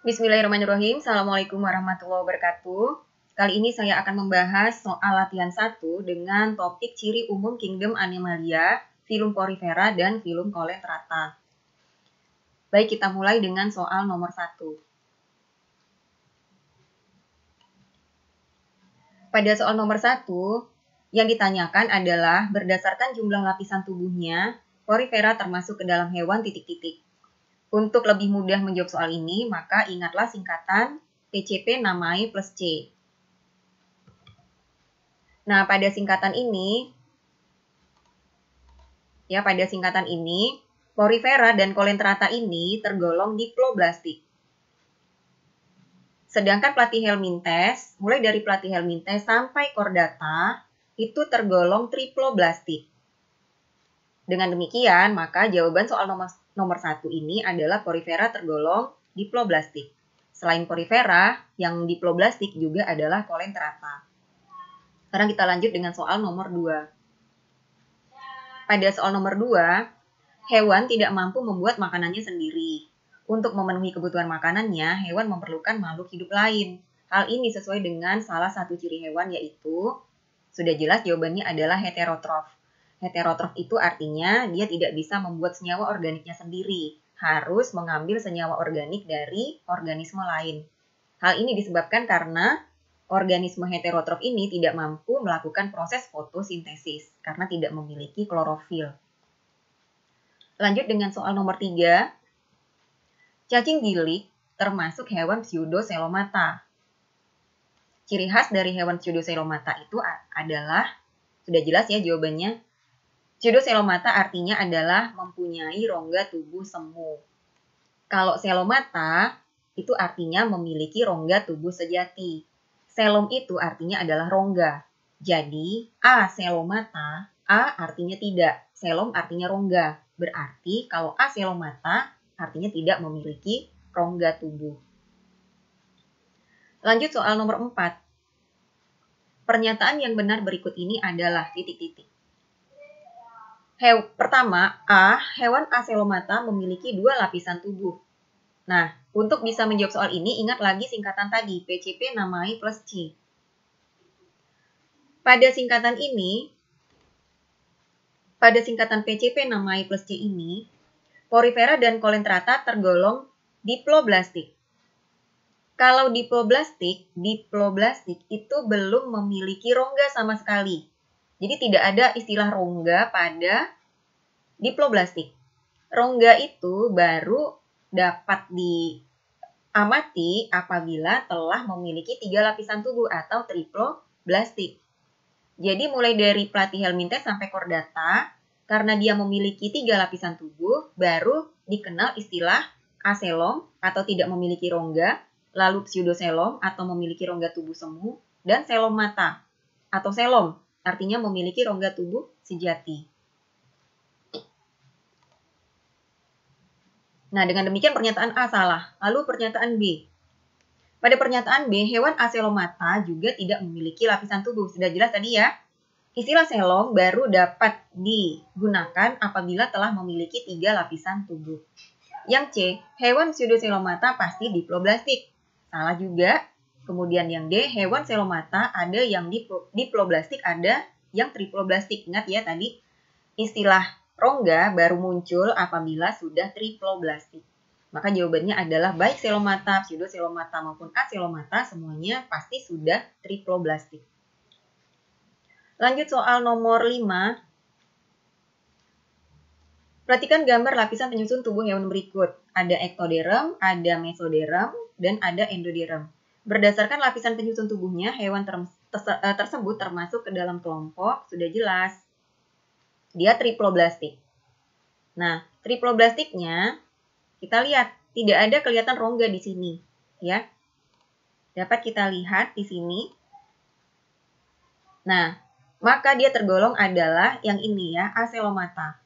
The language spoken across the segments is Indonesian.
Bismillahirrahmanirrahim. Assalamualaikum warahmatullahi wabarakatuh. Kali ini saya akan membahas soal latihan 1 dengan topik ciri umum kingdom Animalia, filum Porifera, dan filum Coletrata. Baik, kita mulai dengan soal nomor 1. Pada soal nomor 1, yang ditanyakan adalah berdasarkan jumlah lapisan tubuhnya, Porifera termasuk ke dalam hewan titik-titik. Untuk lebih mudah menjawab soal ini, maka ingatlah singkatan PCP namai plus C. Nah, pada singkatan ini, Porifera dan Coletrata ini tergolong diploblastik. Sedangkan Platyhelminthes, mulai dari Platyhelminthes sampai Chordata, itu tergolong triploblastik. Dengan demikian, maka jawaban soal nomor 1 ini adalah Porifera tergolong diploblastik. Selain Porifera, yang diploblastik juga adalah Coletrata. Sekarang kita lanjut dengan soal nomor 2. Pada soal nomor 2, hewan tidak mampu membuat makanannya sendiri. Untuk memenuhi kebutuhan makanannya, hewan memerlukan makhluk hidup lain. Hal ini sesuai dengan salah satu ciri hewan, yaitu, sudah jelas jawabannya adalah heterotrof. Heterotrof itu artinya dia tidak bisa membuat senyawa organiknya sendiri, harus mengambil senyawa organik dari organisme lain. Hal ini disebabkan karena organisme heterotrof ini tidak mampu melakukan proses fotosintesis karena tidak memiliki klorofil. Lanjut dengan soal nomor 3. Cacing gilik termasuk hewan pseudocelomata. Ciri khas dari hewan pseudocelomata itu adalah, sudah jelas ya jawabannya, pseudocelomata artinya adalah mempunyai rongga tubuh semu. Kalau celomata itu artinya memiliki rongga tubuh sejati. Celom itu artinya adalah rongga. Jadi, acelomata, A artinya tidak, celom artinya rongga. Berarti kalau acelomata artinya tidak memiliki rongga tubuh. Lanjut soal nomor 4. Pernyataan yang benar berikut ini adalah titik-titik. Pertama, A, hewan acelomata memiliki 2 lapisan tubuh. Nah, untuk bisa menjawab soal ini, ingat lagi singkatan tadi, PCP namai plus C. Pada singkatan PCP namai plus C ini, Porifera dan Coletrata tergolong diploblastik. Kalau diploblastik itu belum memiliki rongga sama sekali. Jadi tidak ada istilah rongga pada diploblastik. Rongga itu baru dapat diamati apabila telah memiliki 3 lapisan tubuh atau triploblastik. Jadi mulai dari Platyhelminthes sampai Chordata, karena dia memiliki 3 lapisan tubuh, baru dikenal istilah acelom atau tidak memiliki rongga, lalu pseudocelom atau memiliki rongga tubuh semu, dan celomata atau celom artinya memiliki rongga tubuh sejati. Nah, dengan demikian pernyataan A salah. Lalu pernyataan B. Pada pernyataan B, hewan acelomata juga tidak memiliki lapisan tubuh. Sudah jelas tadi ya. Istilah celom baru dapat digunakan apabila telah memiliki 3 lapisan tubuh. Yang C, hewan pseudocelomata pasti diploblastik. Salah juga. Kemudian yang D, hewan celomata ada yang diploblastik, ada yang triploblastik. Ingat ya tadi, istilah rongga baru muncul apabila sudah triploblastik. Maka jawabannya adalah baik celomata, pseudocelomata maupun acelomata semuanya pasti sudah triploblastik. Lanjut soal nomor 5. Perhatikan gambar lapisan penyusun tubuh hewan berikut. Ada ektoderm, ada mesoderm, dan ada endoderm. Berdasarkan lapisan penyusun tubuhnya, hewan tersebut termasuk ke dalam kelompok, sudah jelas, dia triploblastik. Nah, triploblastiknya kita lihat tidak ada kelihatan rongga di sini, ya. Dapat kita lihat di sini. Nah, maka dia tergolong adalah yang ini ya, acelomata.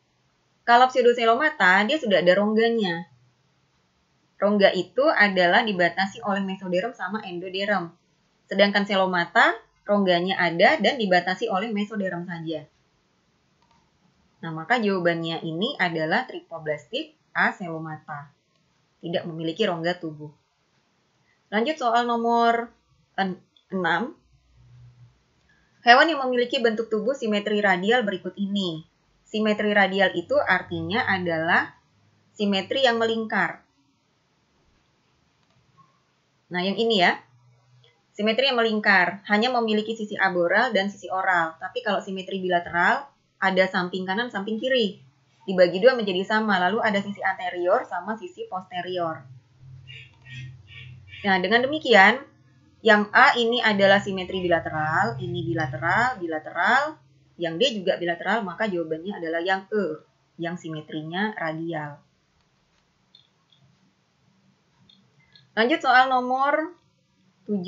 Kalau pseudocelomata, dia sudah ada rongganya. Rongga itu adalah dibatasi oleh mesoderm sama endoderm. Sedangkan celomata, rongganya ada dan dibatasi oleh mesoderm saja. Nah, maka jawabannya ini adalah triploblastik acelomata. Tidak memiliki rongga tubuh. Lanjut soal nomor 6. Hewan yang memiliki bentuk tubuh simetri radial berikut ini. Simetri radial itu artinya adalah simetri yang melingkar. Nah, yang ini ya. Simetri yang melingkar, hanya memiliki sisi aboral dan sisi oral. Tapi kalau simetri bilateral, ada samping kanan, samping kiri. Dibagi dua menjadi sama, lalu ada sisi anterior sama sisi posterior. Nah, dengan demikian, yang A ini adalah simetri bilateral, ini bilateral, bilateral. Yang D juga bilateral, maka jawabannya adalah yang E, yang simetrinya radial. Lanjut soal nomor 7.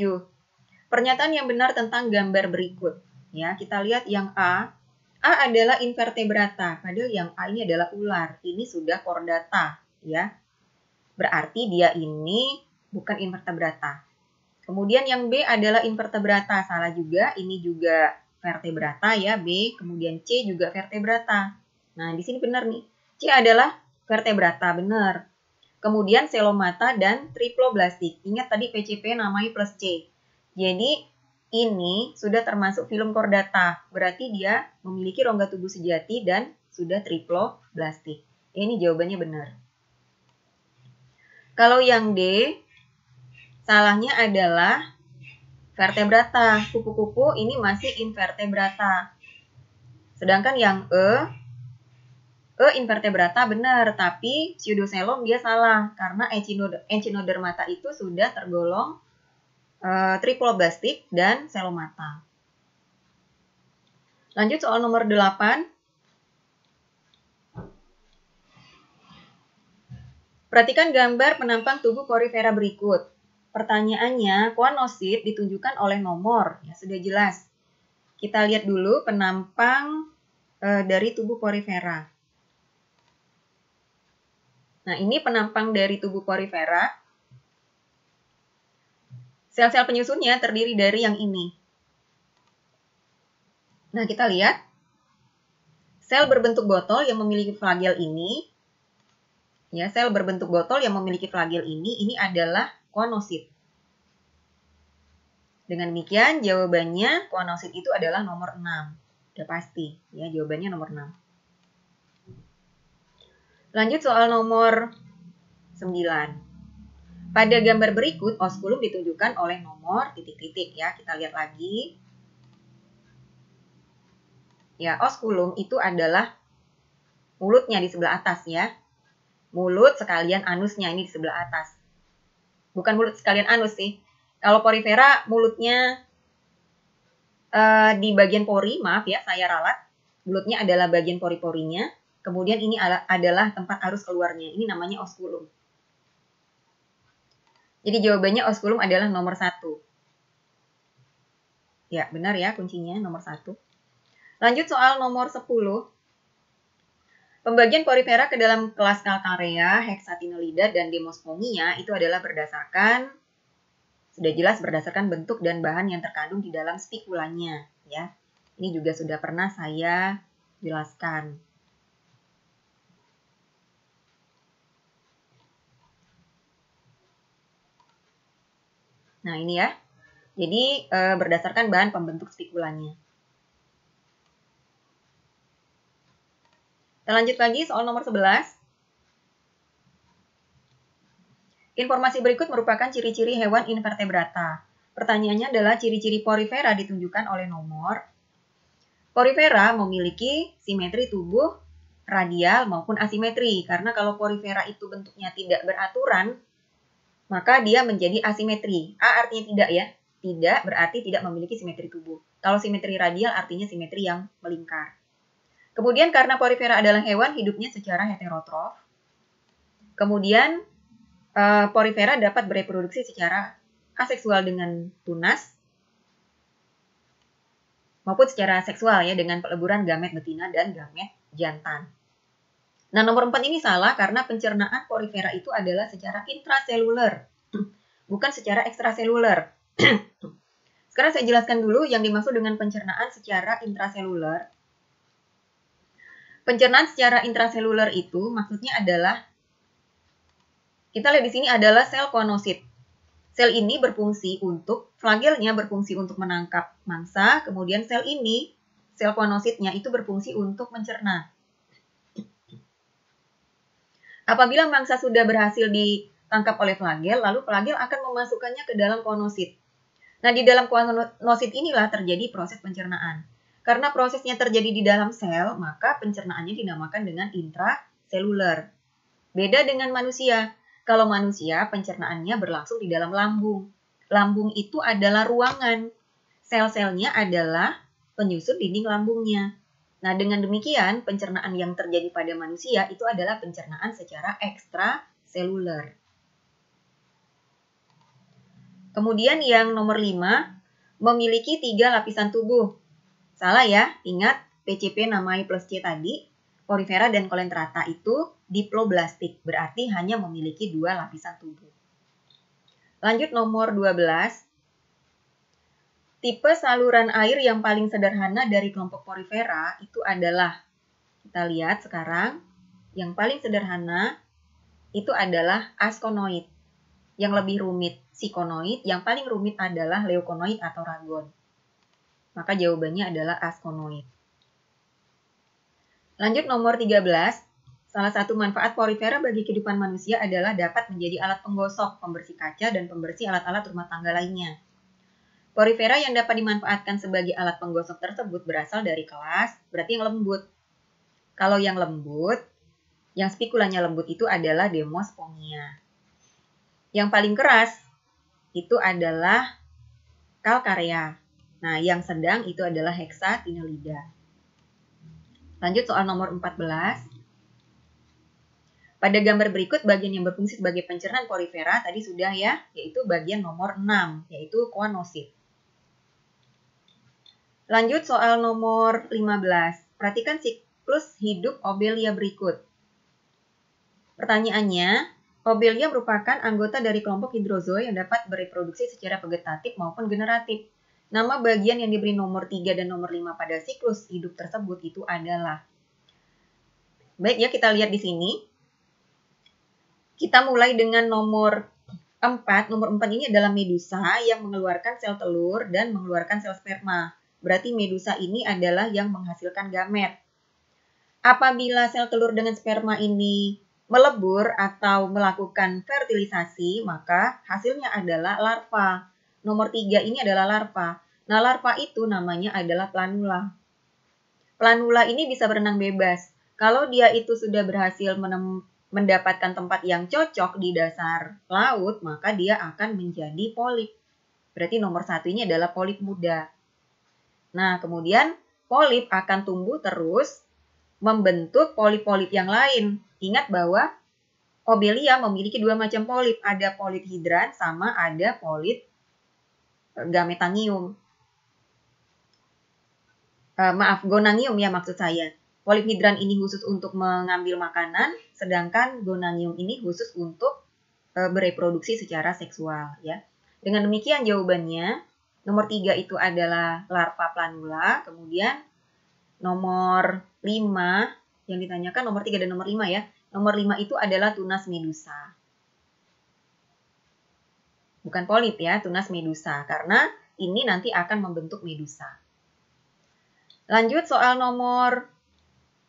Pernyataan yang benar tentang gambar berikut. Ya, kita lihat yang A. A adalah invertebrata, padahal yang A ini adalah ular. Ini sudah chordata, ya. Berarti dia ini bukan invertebrata. Kemudian yang B adalah invertebrata, salah juga. Ini juga vertebrata ya, B. Kemudian C juga vertebrata. Nah, di sini benar nih. C adalah vertebrata, benar. Kemudian selomata dan triploblastik. Ingat tadi PCP namanya plus C. Jadi ini sudah termasuk filum chordata. Berarti dia memiliki rongga tubuh sejati dan sudah triploblastik. Ini jawabannya benar. Kalau yang D, salahnya adalah vertebrata. Kupu-kupu ini masih invertebrata. Sedangkan yang E invertebrata benar, tapi pseudocelom dia salah. Karena echinodermata itu sudah tergolong triploblastik dan selomata. Lanjut soal nomor 8. Perhatikan gambar penampang tubuh porifera berikut. Pertanyaannya, kuanosit ditunjukkan oleh nomor. Ya, sudah jelas. Kita lihat dulu penampang dari tubuh porifera. Nah, ini penampang dari tubuh porifera. Sel-sel penyusunnya terdiri dari yang ini. Nah, kita lihat. Sel berbentuk botol yang memiliki flagel ini. Ya, sel berbentuk botol yang memiliki flagel ini adalah kuanosit. Dengan demikian, jawabannya kuanosit itu adalah nomor 6. Udah pasti. Ya, jawabannya nomor 6. Lanjut soal nomor 9. Pada gambar berikut, oskulum ditunjukkan oleh nomor titik-titik ya. Kita lihat lagi. Ya, oskulum itu adalah mulutnya di sebelah atas ya. Mulut sekalian anusnya ini di sebelah atas. Bukan mulut sekalian anus sih. Kalau porifera mulutnya di bagian pori, maaf ya, saya ralat. Mulutnya adalah bagian pori-porinya. Kemudian ini adalah tempat arus keluarnya. Ini namanya oskulum. Jadi jawabannya oskulum adalah nomor 1. Ya, benar ya kuncinya nomor 1. Lanjut soal nomor 10. Pembagian porifera ke dalam kelas Calcarea, Hexatinolida, dan Demospongia itu adalah berdasarkan, sudah jelas berdasarkan bentuk dan bahan yang terkandung di dalam spikulanya. Ya. Ini juga sudah pernah saya jelaskan. Nah, ini ya. Jadi, berdasarkan bahan pembentuk spikulanya. Kita lanjut lagi soal nomor 11. Informasi berikut merupakan ciri-ciri hewan invertebrata. Pertanyaannya adalah ciri-ciri porifera ditunjukkan oleh nomor. Porifera memiliki simetri tubuh radial maupun asimetri. Karena kalau porifera itu bentuknya tidak beraturan, maka dia menjadi asimetri. A artinya tidak ya. Tidak berarti tidak memiliki simetri tubuh. Kalau simetri radial artinya simetri yang melingkar. Kemudian karena porifera adalah hewan hidupnya secara heterotrof. Kemudian porifera dapat bereproduksi secara aseksual dengan tunas maupun secara seksual ya dengan peleburan gamet betina dan gamet jantan. Nah, nomor 4 ini salah karena pencernaan porifera itu adalah secara intraseluler, bukan secara ekstraseluler. Sekarang saya jelaskan dulu yang dimaksud dengan pencernaan secara intraseluler. Pencernaan secara intraseluler itu maksudnya adalah, kita lihat di sini adalah sel kuanosit. Sel ini berfungsi untuk, flagelnya berfungsi untuk menangkap mangsa, kemudian sel ini, sel koanositnya itu berfungsi untuk mencerna. Apabila mangsa sudah berhasil ditangkap oleh flagel, lalu flagel akan memasukkannya ke dalam koanosit. Nah, di dalam koanosit inilah terjadi proses pencernaan. Karena prosesnya terjadi di dalam sel, maka pencernaannya dinamakan dengan intraseluler. Beda dengan manusia. Kalau manusia, pencernaannya berlangsung di dalam lambung. Lambung itu adalah ruangan. Sel-selnya adalah penyusun dinding lambungnya. Nah, dengan demikian, pencernaan yang terjadi pada manusia itu adalah pencernaan secara ekstraseluler. Kemudian yang nomor 5, memiliki 3 lapisan tubuh. Salah ya, ingat PCP namai plus C tadi. Porifera dan Colelenterata itu diploblastik, berarti hanya memiliki 2 lapisan tubuh. Lanjut nomor 12. Tipe saluran air yang paling sederhana dari kelompok porifera itu adalah, kita lihat sekarang, yang paling sederhana itu adalah askonoid. Yang lebih rumit sikonoid, yang paling rumit adalah leukonoid atau ragon. Maka jawabannya adalah askonoid. Lanjut nomor 13, salah satu manfaat porifera bagi kehidupan manusia adalah dapat menjadi alat penggosok, pembersih kaca, dan pembersih alat-alat rumah tangga lainnya. Porifera yang dapat dimanfaatkan sebagai alat penggosok tersebut berasal dari kelas, berarti yang lembut. Kalau yang lembut, yang spikulanya lembut itu adalah Demospongia. Yang paling keras itu adalah Calcarea. Nah, yang sedang itu adalah Hexatinellida. Lanjut soal nomor 14. Pada gambar berikut, bagian yang berfungsi sebagai pencernaan porifera tadi sudah ya, yaitu bagian nomor 6, yaitu koanosit. Lanjut soal nomor 15. Perhatikan siklus hidup Obelia berikut. Pertanyaannya, Obelia merupakan anggota dari kelompok hidrozoa yang dapat bereproduksi secara vegetatif maupun generatif. Nama bagian yang diberi nomor 3 dan nomor 5 pada siklus hidup tersebut itu adalah. Baik ya, kita lihat di sini. Kita mulai dengan nomor 4. Nomor 4 ini adalah medusa yang mengeluarkan sel telur dan mengeluarkan sel sperma. Berarti medusa ini adalah yang menghasilkan gamet. Apabila sel telur dengan sperma ini melebur atau melakukan fertilisasi, maka hasilnya adalah larva. Nomor 3 ini adalah larva. Nah, larva itu namanya adalah planula. Planula ini bisa berenang bebas. Kalau dia itu sudah berhasil mendapatkan tempat yang cocok di dasar laut, maka dia akan menjadi polip. Berarti nomor 1 ini adalah polip muda. Nah, kemudian polip akan tumbuh terus membentuk polip-polip yang lain. Ingat bahwa Obelia memiliki 2 macam polip. Ada polip hidran sama ada polip gametangium. Gonangium ya maksud saya. Polip hidran ini khusus untuk mengambil makanan, sedangkan gonangium ini khusus untuk bereproduksi secara seksual ya. Dengan demikian jawabannya, nomor 3 itu adalah larva planula, kemudian nomor 5 yang ditanyakan nomor 3 dan nomor 5 ya. Nomor 5 itu adalah tunas medusa. Bukan polip ya, tunas medusa. Karena ini nanti akan membentuk medusa. Lanjut soal nomor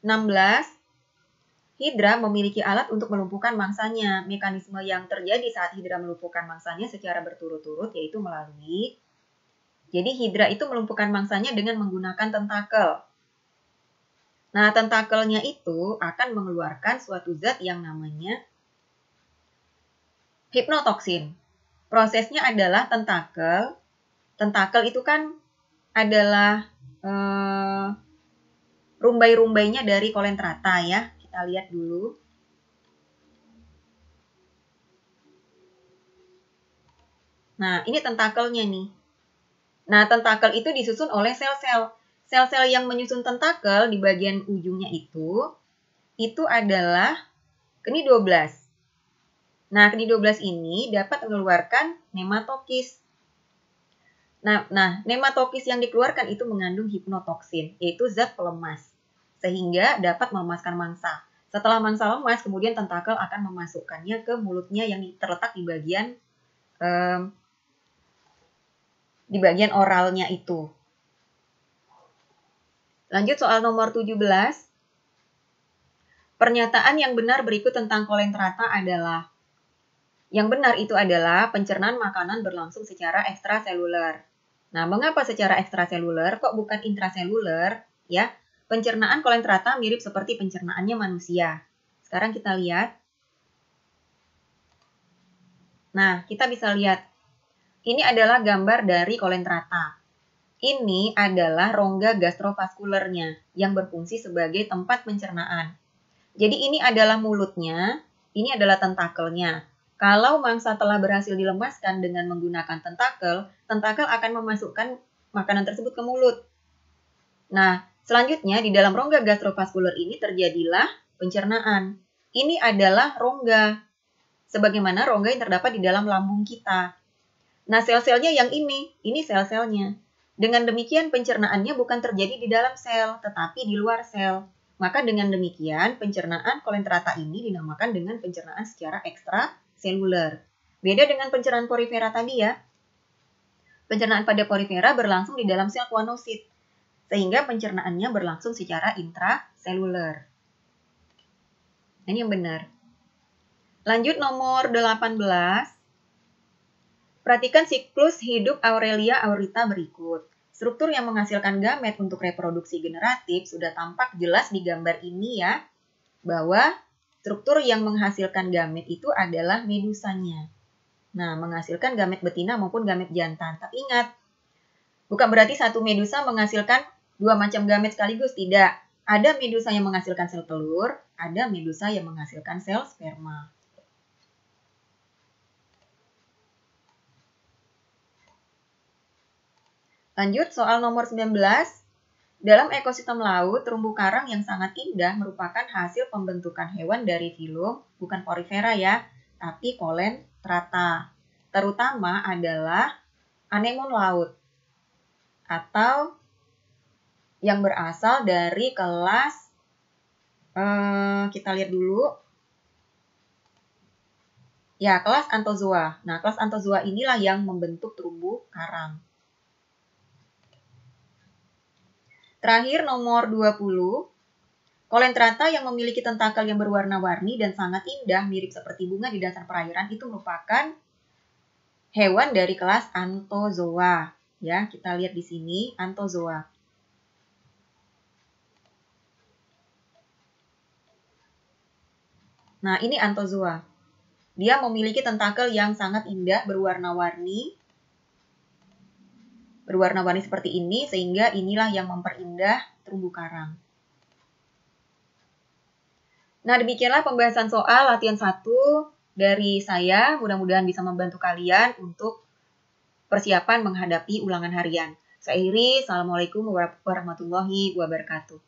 16. Hidra memiliki alat untuk melumpuhkan mangsanya. Mekanisme yang terjadi saat hidra melumpuhkan mangsanya secara berturut-turut yaitu melalui. Jadi hidra itu melumpuhkan mangsanya dengan menggunakan tentakel. Nah, tentakelnya itu akan mengeluarkan suatu zat yang namanya hipnotoksin. Prosesnya adalah tentakel. Tentakel itu kan adalah rumbai-rumbainya dari Colelenterata ya. Kita lihat dulu. Nah, ini tentakelnya nih. Nah, tentakel itu disusun oleh sel-sel. Sel-sel yang menyusun tentakel di bagian ujungnya itu adalah keni 12. Nah, keni 12 ini dapat mengeluarkan nematokis. Nah, nematokis yang dikeluarkan itu mengandung hipnotoksin, yaitu zat pelemas, sehingga dapat melemaskan mangsa. Setelah mangsa lemas, kemudian tentakel akan memasukkannya ke mulutnya yang terletak di bagian di bagian oralnya itu. Lanjut soal nomor 17. Pernyataan yang benar berikut tentang kolentrata adalah, yang benar itu adalah pencernaan makanan berlangsung secara ekstraseluler. Nah, mengapa secara ekstraseluler kok bukan intraseluler? Ya, pencernaan kolentrata mirip seperti pencernaannya manusia. Sekarang kita lihat. Nah, kita bisa lihat. Ini adalah gambar dari kolentrata. Ini adalah rongga gastrovaskulernya yang berfungsi sebagai tempat pencernaan. Jadi ini adalah mulutnya, ini adalah tentakelnya. Kalau mangsa telah berhasil dilemaskan dengan menggunakan tentakel, tentakel akan memasukkan makanan tersebut ke mulut. Nah, selanjutnya di dalam rongga gastrovaskuler ini terjadilah pencernaan. Ini adalah rongga, sebagaimana rongga yang terdapat di dalam lambung kita. Nah, sel-selnya yang ini sel-selnya. Dengan demikian pencernaannya bukan terjadi di dalam sel, tetapi di luar sel. Maka dengan demikian, pencernaan kolentrata ini dinamakan dengan pencernaan secara ekstraseluler. Beda dengan pencernaan porifera tadi ya. Pencernaan pada porifera berlangsung di dalam sel kuanosit, sehingga pencernaannya berlangsung secara intraseluler. Ini yang benar. Lanjut nomor 18. Perhatikan siklus hidup Aurelia aurita berikut. Struktur yang menghasilkan gamet untuk reproduksi generatif sudah tampak jelas di gambar ini ya, bahwa struktur yang menghasilkan gamet itu adalah medusanya. Nah, menghasilkan gamet betina maupun gamet jantan. Tapi ingat, bukan berarti satu medusa menghasilkan dua macam gamet sekaligus, tidak. Ada medusa yang menghasilkan sel telur, ada medusa yang menghasilkan sel sperma. Lanjut, soal nomor 19. Dalam ekosistem laut, terumbu karang yang sangat indah merupakan hasil pembentukan hewan dari filum, bukan porifera ya, tapi kolentrata. Terutama adalah anemon laut, atau yang berasal dari kelas, kita lihat dulu, ya kelas Anthozoa. Nah, kelas Anthozoa inilah yang membentuk terumbu karang. Terakhir nomor 20, kolentrata yang memiliki tentakel yang berwarna-warni dan sangat indah mirip seperti bunga di dasar perairan itu merupakan hewan dari kelas Anthozoa. Ya, kita lihat di sini Anthozoa. Nah, ini Anthozoa. Dia memiliki tentakel yang sangat indah berwarna-warni seperti ini, sehingga inilah yang memperindah terumbu karang. Nah, demikianlah pembahasan soal latihan 1 dari saya. Mudah-mudahan bisa membantu kalian untuk persiapan menghadapi ulangan harian. Saya Iris, Assalamualaikum warahmatullahi wabarakatuh.